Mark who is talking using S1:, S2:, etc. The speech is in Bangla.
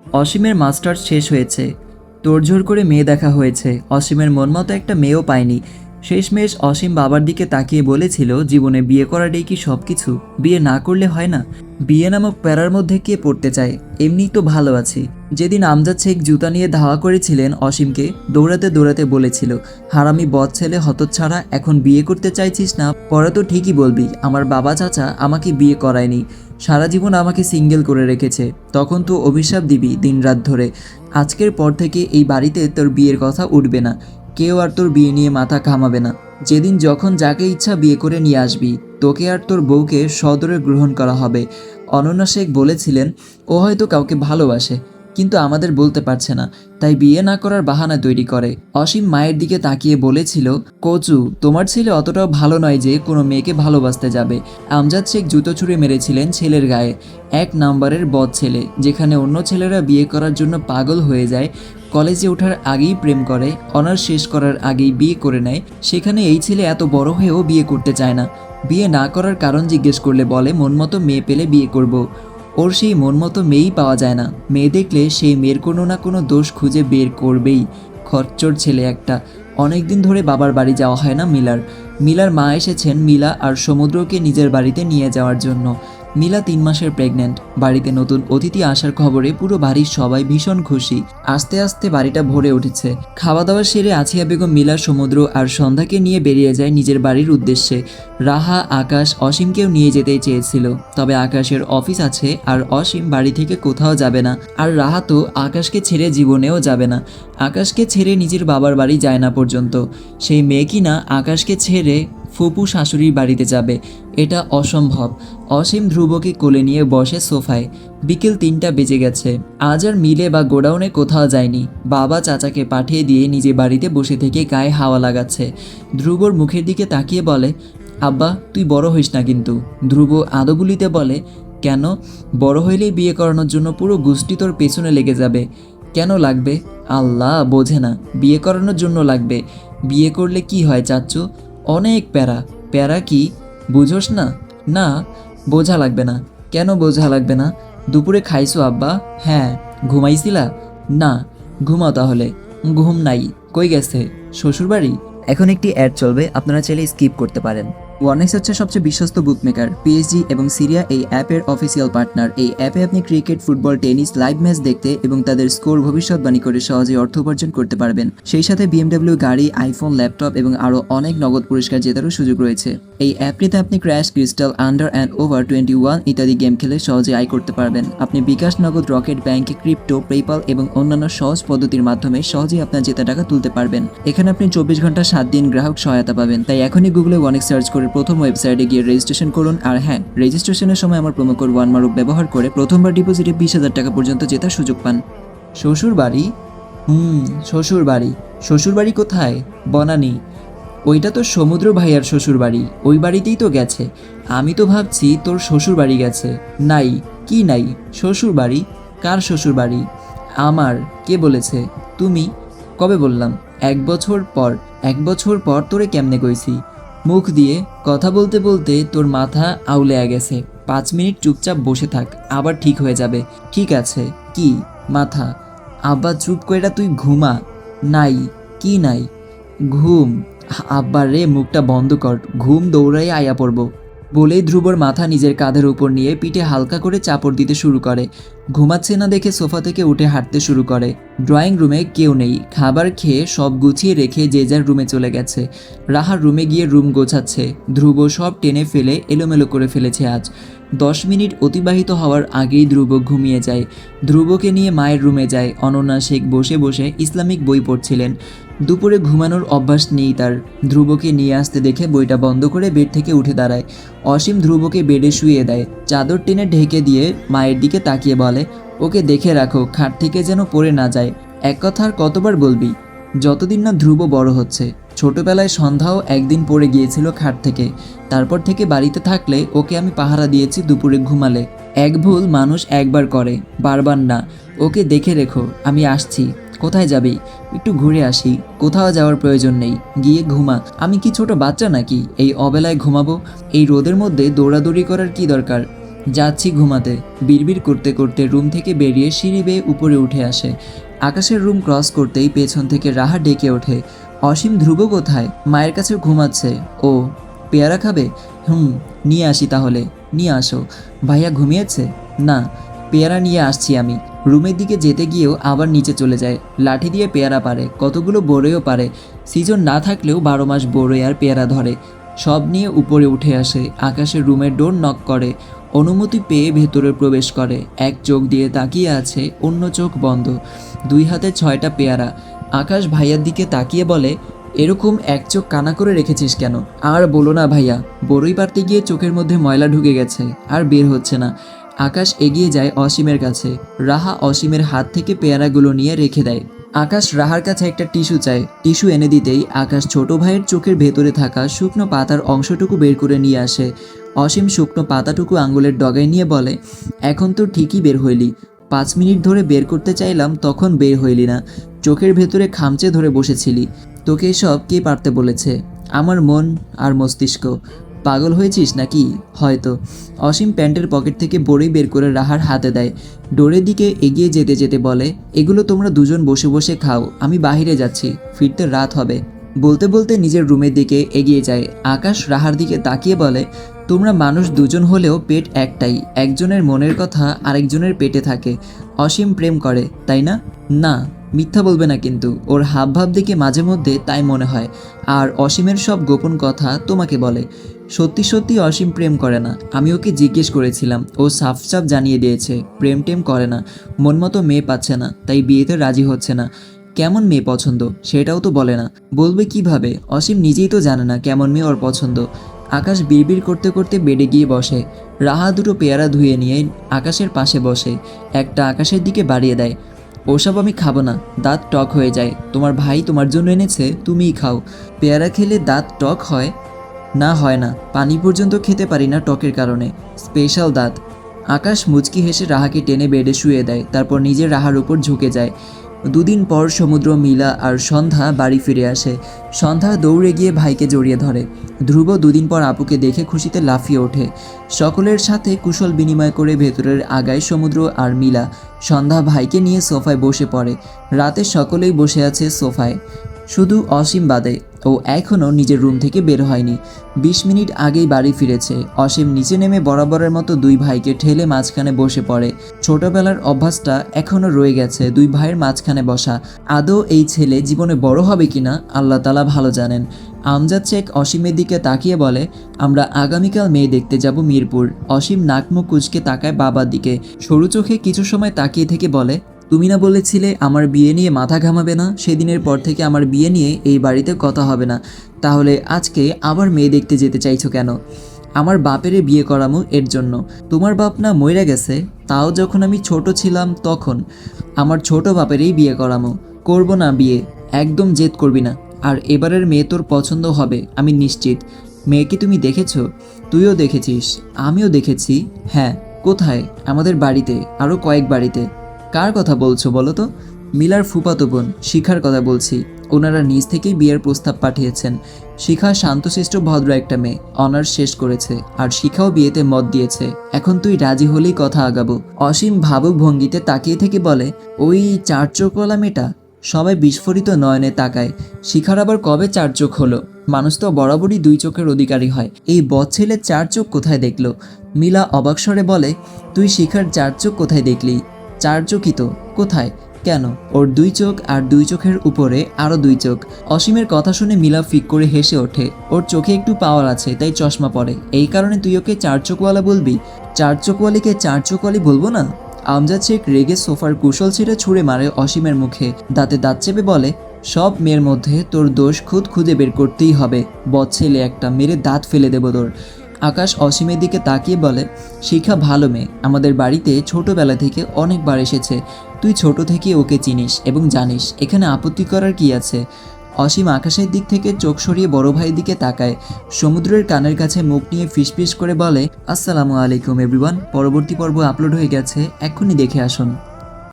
S1: অসীমের মাস্টার্স শেষ হয়েছে, তোড়জোড় করে মেয়ে দেখা হয়েছে, অসীমের মন মতো একটা মেয়েও পায়নি। শেষমেশ অসীম বাবার দিকে তাকিয়ে বলেছিল, জীবনে বিয়ে করাটাই কি সব কিছু? বিয়ে না করলে হয় না? বিয়ে নামক প্যারার মধ্যে কে পড়তে চায়? এমনিই তো ভালো আছি। যেদিন আমজাদ শেখ জুতা নিয়ে ধাওয়া করেছিলেন অসীমকে, দৌড়াতে দৌড়াতে বলেছিল, হারামি বদ ছেলে হতচ্ছাড়া, এখন বিয়ে করতে চাইছিস না? পরে তো ঠিকই বলবি আমার বাবা চাচা আমাকে বিয়ে করায়নি, সারা জীবন আমাকে সিঙ্গেল করে রেখেছে। তখন তো অভিশাপ দিবি দিনরাত ধরে। আজকের পর থেকে এই বাড়িতে তোর বিয়ের কথা উঠবে না, কেউ আর তোর বিয়ে নিয়ে মাথা ঘামাবে না। যেদিন যখন যাকে ইচ্ছা বিয়ে করে নিয়ে আসবি, তোকে আর তোর বউকে সদরে গ্রহণ করা হবে। অনন্যা শেখ বলেছিলেন, ও হয়তো কাউকে ভালোবাসে, কিন্তু আমাদের বলতে পারছে না, তাই বিয়ে না করার বাহানা তৈরি করে। অসীম মায়ের দিকে তাকিয়ে বলেছিল, কচু, তোমার ছেলে অতটাও ভালো নয় যে কোনো মেয়েকে ভালোবাসতে যাবে। আমজাদ শেখ জুতো ছুঁড়ে মেরেছিলেন ছেলের গায়ে। এক নাম্বারের বদ ছেলে, যেখানে অন্য ছেলেরা বিয়ে করার জন্য পাগল হয়ে যায়, কলেজে ওঠার আগেই প্রেম করে, অনার্স শেষ করার আগেই বিয়ে করে নেয়, সেখানে এই ছেলে এত বড় হয়েও বিয়ে করতে চায় না। বিয়ে না করার কারণ জিজ্ঞেস করলে বলে, মন মতো মেয়ে পেলে বিয়ে করব। ওর সেই মন মতো মেয়েই পাওয়া যায় না। মেয়ে দেখলে সেই মেয়ের কোনো না কোনো দোষ খুঁজে বের করবেই। খচ্চর ছেলে একটা। অনেক দিন ধরে বাবার বাড়ি যাওয়া হয় না মিলার মা এসেছেন মিলা আর সমুদ্রকে নিজের বাড়িতে নিয়ে যাওয়ার জন্য। মিলা 3 মাসের প্রেগন্যান্ট। বাড়িতে নতুন অতিথি আসার খবরে পুরো বাড়ির সবাই ভীষণ খুশি। আস্তে আস্তে বাড়িটা ভরে উঠেছে। খাওয়া দাওয়া সেরে আছিয়া বেগম, মিলা, সমুদ্র আর সন্ধ্যাকে নিয়ে বেরিয়ে যায় নিজের বাড়ির উদ্দেশ্যে। রাহা, আকাশ, অসীমকেও নিয়ে যেতে চেয়েছিল, তবে আকাশের অফিস আছে আর অসীম বাড়ি থেকে কোথাও যাবে না। আর রাহা তো আকাশকে ছেড়ে জীবনেও যাবে না। আকাশকে ছেড়ে নিজের বাবার বাড়ি যায় না পর্যন্ত। সেই মেয়ে কিনা আকাশকে ছেড়ে ফুপু শাশুড়ির বাড়িতে যাবে, এটা অসম্ভব। অসীম ধ্রুবকে কোলে নিয়ে বসে সোফায়। বিকেল 3টা বেজে গেছে। আজ আর মিলে বা গোডাউনে কোথাও যায়নি। বাবা চাচাকে পাঠিয়ে দিয়ে নিজে বাড়িতে বসে থেকে গায়ে হাওয়া লাগাচ্ছে। ধ্রুবর মুখের দিকে তাকিয়ে বলে, আব্বা তুই বড় হইস না কিন্তু। ধ্রুব আদবুলিতে বলে, কেন? বড় হইলেই বিয়ে করানোর জন্য পুরো গোষ্ঠী তোর পেছনে লেগে যাবে। কেন লাগবে? আল্লাহ বোঝে না, বিয়ে করানোর জন্য লাগবে। বিয়ে করলে কি হয় চাচ্চু? অনেক প্যারা। প্যারা কি বুঝোস না? না, বোঝা লাগবে না। কেন বোঝা লাগবে না? দুপুরে খাইছো আব্বা? হ্যাঁ। ঘুমাইছিলা? না। ঘুমাও তাহলে। ঘুম নাই। কই গেছে? শ্বশুরবাড়ি। এখন একটি অ্যাড চলবে, আপনারা চাইলে স্কিপ করতে পারেন। ওয়ানেক্স হচ্ছে সবচেয়ে বিশ্বস্ত বুকমেকার। পিএসজি এবং সিরিয়া এই অ্যাপের অফিসিয়াল পার্টনার। এই অ্যাপে আপনি cricket, football, tennis live match দেখতে এবং তাদের স্কোর ভবিষ্যৎবাণী করে সহজেই অর্থ উপার্জন করতে পারবেন। সেই সাথে বিএমডব্লিউ গাড়ি, আইফোন, ল্যাপটপ এবং আরও অনেক নগদ পুরস্কার জেতারও সুযোগ রয়েছে। এই অ্যাপটিতে আপনি crash, crystal, under and over 21 ইত্যাদি গেম খেলে সহজে আয় করতে পারবেন। আপনি বিকাশ, নগদ, রকেট ব্যাংক, ক্রিপ্টো, পেপাল এবং অন্যান্য সহজ পদ্ধতির মাধ্যমে সহজেই আপনার জেতা টাকা তুলতে পারবেন। এখানে আপনি 24 ঘন্টা 7 দিন গ্রাহক সহায়তা পাবেন। তাই এখনই গুগলে ওয়ানেক্স সার্চ করে প্রথম ওয়েবসাইটে গিয়ে রেজিস্ট্রেশন করুন। আর হ্যাঁ, রেজিস্ট্রেশনের সময় আমার প্রোমো কোড ওয়ানমারুফ ব্যবহার করে প্রথমবার ডিপোজিটে 20,000 টাকা পর্যন্ত জেতার সুযোগ পান। শ্বশুর বাড়ি? শ্বশুর বাড়ি। শ্বশুর বাড়ি কোথায়? বনানী। ওইটা তো সমুদ্র ভাইয়ার শ্বশুর বাড়ি, ওই বাড়িতেই তো গেছে। আমি তো ভাবছি তোর শ্বশুর বাড়ি গেছে। নাই। কি নাই? শ্বশুর বাড়ি। কার শ্বশুর বাড়ি? আমার। কে বলেছে? তুমি। কবে বললাম? 1 বছর পর। 1 বছর পর তোরে কেমনে কইছি? মুখ দিয়ে। কথা বলতে বলতে তোর মাথা আউলে গেছে। 5 মিনিট চুপচাপ বসে থাক, আবার ঠিক হয়ে যাবে। ঠিক আছে। কি? মাথা। আব্বা চুপ কইরা তুই ঘুমা। নাই। কি নাই? ঘুম। আব্বা রে, মুখটা বন্ধ কর, ঘুম দৌড়াই আয়া পড়ব। বলেই ধ্রুবর মাথা নিজের কাঁধের উপর নিয়ে পিঠে হালকা করে চাপড় দিতে শুরু করে। ঘুমাচ্ছে না দেখে সোফা থেকে উঠে হাঁটতে শুরু করে। ড্রয়িং রুমে কেউ নেই। খাবার খেয়ে সব গুছিয়ে রেখে যে যার রুমে চলে গেছে। রাহার রুমে গিয়ে রুম গোছাচ্ছে। ধ্রুব সব টেনে ফেলে এলোমেলো করে ফেলেছে আজ। 10 মিনিট অতিবাহিত হওয়ার আগেই ধ্রুব ঘুমিয়ে যায়। ধ্রুবকে নিয়ে মায়ের রুমে যায়। অনন্যা শেখ বসে বসে ইসলামিক বই পড়ছিলেন। দুপুরে ঘুমানোর অভ্যাস নেই তার। ধ্রুবকে নিয়ে আসতে দেখে বইটা বন্ধ করে বেড থেকে উঠে দাঁড়ায়। অসীম ধ্রুবকে বেডে শুইয়ে দেয়, চাদর টেনে ঢেকে দিয়ে মায়ের দিকে তাকিয়ে বলে, ওকে দেখে রাখো, খাট থেকে যেন পড়ে না যায়। এক কথা আর কতবার বলবি? যতদিন না ধ্রুব বড় হচ্ছে। ছোটবেলায় সন্ধ্যাও একদিন পড়ে গিয়েছিল খাট থেকে। তারপর থেকে বাড়িতে থাকলে ওকে আমি পাহারা দিয়েছি দুপুরে ঘুমালে। এক ভুল মানুষ একবার করে, বারবার না। ওকে দেখে রেখো, আমি আসছি। কোথায় যাবি? একটু ঘুরে আসি। কোথাও যাওয়ার প্রয়োজন নেই, গিয়ে ঘুমা। আমি কি ছোট বাচ্চা নাকি এই অবেলায় ঘুমাবো? এই রোদের মধ্যে দৌড়াদৌড়ি করার কি দরকার? যাচ্ছি ঘুমাতে। বিড়বিড় করতে করতে রুম থেকে বেরিয়ে সিঁড়ি বেয়ে উপরে উঠে আসে। আকাশের রুম ক্রস করতেই পেছন থেকে রাহা ডেকে ওঠে, অসীম, ধ্রুব কোথায়? মায়ের কাছে ঘুমাচ্ছে ও। পেয়ারা খাবে? নিয়ে আসি তাহলে। নিয়ে আসো। ভাইয়া ঘুমিয়েছে? না, পেয়ারা নিয়ে আসছি আমি। রুমের দিকে যেতে গিয়েও আবার নিচে চলে যায়। লাঠি দিয়ে পেয়ারা পারে, কতগুলো বড়ইও পারে। সিজন না থাকলেও 12 মাস বড়ই আর পেয়ারা ধরে। সব নিয়ে উপরে উঠে আসে। আকাশের রুমের ডোর নক করে। অনুমতি পেয়ে ভেতরে প্রবেশ করে। এক চোখ দিয়ে তাকিয়ে আছে, অন্য চোখ বন্ধ। 2 হাতে 6টা পেয়ারা। আকাশ ভাইয়ার দিকে তাকিয়ে বলে, এরকম এক চোখ কানা করে রেখেছিস কেন? আর বলো না ভাইয়া, বড়ই পারতে গিয়ে চোখের মধ্যে ময়লা ঢুকে গেছে, আর বের হচ্ছে না। আকাশ এগিয়ে যায় অসীমের কাছে। রাহা অসীমের হাত থেকে পেয়ারাগুলো নিয়ে রেখে দেয়। আকাশ রাহার কাছে একটা টিস্যু চায়। টিস্যু এনে দিতেই আকাশ ছোট ভাইয়ের চোখের ভেতরে থাকা শুকনো পাতার অংশটুকু বের করে নিয়ে আসে। অসীম শুকনো পাতাটুকু আঙুলের ডগায় নিয়ে বলে, এখন তো ঠিকই বের হইলি। 5 মিনিট ধরে বের করতে চাইলাম, তখন বের হইলি না। চোখের ভেতরে খামচে ধরে বসেছিলি। তোকে এসব কে পারতে বলেছে? আমার মন আর মস্তিষ্ক। পাগল হয়েছিস নাকি? হয়তো। অসীম প্যান্টের পকেট থেকে বড়ি বের করে রাহার হাতে দেয়। ডোরের দিকে এগিয়ে যেতে যেতে বলে, এগুলো তোমরা দুজন বসে বসে খাও, আমি বাইরে যাচ্ছি, ফিরতে রাত হবে। বলতে বলতে নিজের রুমের দিকে এগিয়ে যায়। আকাশ রাহার দিকে তাকিয়ে বলে, তোমরা মানুষ দুজন হলেও পেট একটাই, একজনের মনের কথা আরেকজনের পেটে থাকে। অসীম প্রেম করে, তাই না? না, মিথ্যা বলবে না কিন্তু, ওর হাবভাব দেখে মাঝে মধ্যে তাই মনে হয়। আর অসীমের সব গোপন কথা তোমাকে বলে। সত্যি সত্যি অসীম প্রেম করে না। আমি ওকে জিজ্ঞেস করেছিলাম, ও সাফ সাফ জানিয়ে দিয়েছে প্রেম টেম করে না। মন মতো মেয়ে পাচ্ছে না, তাই বিয়েতে রাজি হচ্ছে না। কেমন মেয়ে পছন্দ সেটাও তো বলে না। বলবে কিভাবে? অসীম নিজেই তো জানে না কেমন মেয়ে ওর পছন্দ। আকাশ বিড়বিড় করতে করতে বেডে গিয়ে বসে। রাহা দুটো পেয়ারা ধুয়ে নিয়ে আকাশের পাশে বসে। একটা আকাশের দিকে বাড়িয়ে দেয়। ওসব আমি খাবো না, দাঁত টক হয়ে যায়। তোমার ভাই তোমার জন্য এনেছে, তুমিই খাও। পেয়ারা খেলে দাঁত টক হয়? না, হয় না। পানি পর্যন্ত খেতে পারি না টকের কারণে। স্পেশাল দাঁত। আকাশ মুচকি হেসে রাহাকে টেনে বেডে শুয়ে দেয়, তারপর নিজের রাহার উপর ঝুঁকে যায়। 2 দিন পর সমুদ্র, মিলা আর সন্ধ্যা বাড়ি ফিরে আসে। সন্ধ্যা দৌড়ে গিয়ে ভাইকে জড়িয়ে ধরে। ধ্রুব 2 দিন পর আপুকে দেখে খুশিতে লাফিয়ে ওঠে। সকলের সাথে কুশল বিনিময় করে ভেতরের আগায় সমুদ্র আর মিলা। সন্ধ্যা ভাইকে নিয়ে সোফায় বসে পড়ে। রাতে সকলেই বসে আছে সোফায়, শুধু অসীম বাদে। ও এখনও নিজের রুম থেকে বের হয়নি। 20 মিনিট আগেই বাড়ি ফিরেছে। অসীম নিচে নেমে বরাবরের মতো 2 ভাইকে ঠেলে মাঝখানে বসে পড়ে। ছোটবেলার অভ্যাসটা এখনও রয়ে গেছে 2 ভাইয়ের মাঝখানে বসা। আদৌ এই ছেলে জীবনে বড় হবে কিনা আল্লাহ তাআলা ভালো জানেন। আমজাদ শেখ অসীমের দিকে তাকিয়ে বলে, আমরা আগামীকাল মেয়ে দেখতে যাব মিরপুর। অসীম নাকমুখ কুঁচকে তাকায় বাবার দিকে। সরু চোখে কিছু সময় তাকিয়ে থেকে বলে, তুমি না বলেছিলে আমার বিয়ে নিয়ে মাথা ঘামাবে না? সেদিনের পর থেকে আমার বিয়ে নিয়ে এই বাড়িতে কথা হবে না। তাহলে আজকে আবার মেয়ে দেখতে যেতে চাইছো কেন? আমার বাপেরে বিয়ে করামু এর জন্য। তোমার বাপ না মইরা গেছে, তাও যখন আমি ছোট ছিলাম তখন। আমার ছোট বাপেরেই বিয়ে করামু। করব না বিয়ে, একদম জেদ করবি না। আর এবারের মেয়ে তোর পছন্দ হবে আমি নিশ্চিত। মেয়েকে তুমি দেখেছো? তুইও দেখেছিস, আমিও দেখেছি। হ্যাঁ। কোথায়? আমাদের বাড়িতে, আরও কয়েক বাড়িতে। কার কথা বলছো বলো তো? মিলার ফুফাতো বোন শিখার কথা বলছি। ওনারা নিজ থেকেই বিয়ের প্রস্তাব পাঠিয়েছেন। শিখা শান্তশিষ্ট ভদ্র একটা মেয়ে, অনার্স শেষ করেছে। আর শিখাও বিয়েতে মত দিয়েছে। এখন তুই রাজি হলেই কথা আগাবো। অসীম ভাবুক ভঙ্গিতে তাকিয়ে থেকে বলে, ওই 4 চোখওয়ালা মেয়েটা? সবাই বিস্ফোরিত নয়নে তাকায়। শিখার আবার কবে 4 চোখ হলো? মানুষ তো বরাবরই 2 চোখের অধিকারী হয়। এই বদ ছেলে 4 চোখ কোথায় দেখলো? মিলা অবাক স্বরে বলে, তুই শিখার 4 চোখ কোথায় দেখলি? 4 চোখই তো। কোথায়? কেন? ওর 2 চোখ, আর 2 চোখের উপরে আরও 2 চোখ। অসীমের কথা শুনে মিলা ফিক করে হেসে ওঠে। ওর চোখে একটু পাওয়ার আছে, তাই চশমা পরে। এই কারণে তুই ওকে 4 চোখওয়ালা বলবি? 4 চোখওয়ালিকে 4 চোখওয়ালি বলবো না? আমজাদ শেখ রেগে সোফার কুশল ছিঁড়ে ছুঁড়ে মারে অসীমের মুখে। দাঁতে দাঁত চেপে বলে, সব মেয়ের মধ্যে তোর দোষ খুঁজে বের করতেই হবে। বদ ছেলে একটা, মেরে দাঁত ফেলে দেব তোর। আকাশ অসীমের দিকে তাকিয়ে বলে, শিখা ভালো মেয়ে, আমাদের বাড়িতে ছোটবেলা থেকে অনেকবার এসেছে। তুই ছোট থেকে ওকে চিনিস এবং জানিস, এখানে আপত্তি করার কি আছে? অসীম আকাশের দিক থেকে চোখ সরিয়ে বড় ভাইয়ের দিকে তাকায়। সমুদ্রের কানের কাছে মুখ নিয়ে ফিসফিস করে বলে, আসসালামু আলাইকুম এভরিওয়ান। পরবর্তী পর্ব আপলোড হয়ে গেছে, এক্ষুনি দেখে আসুন।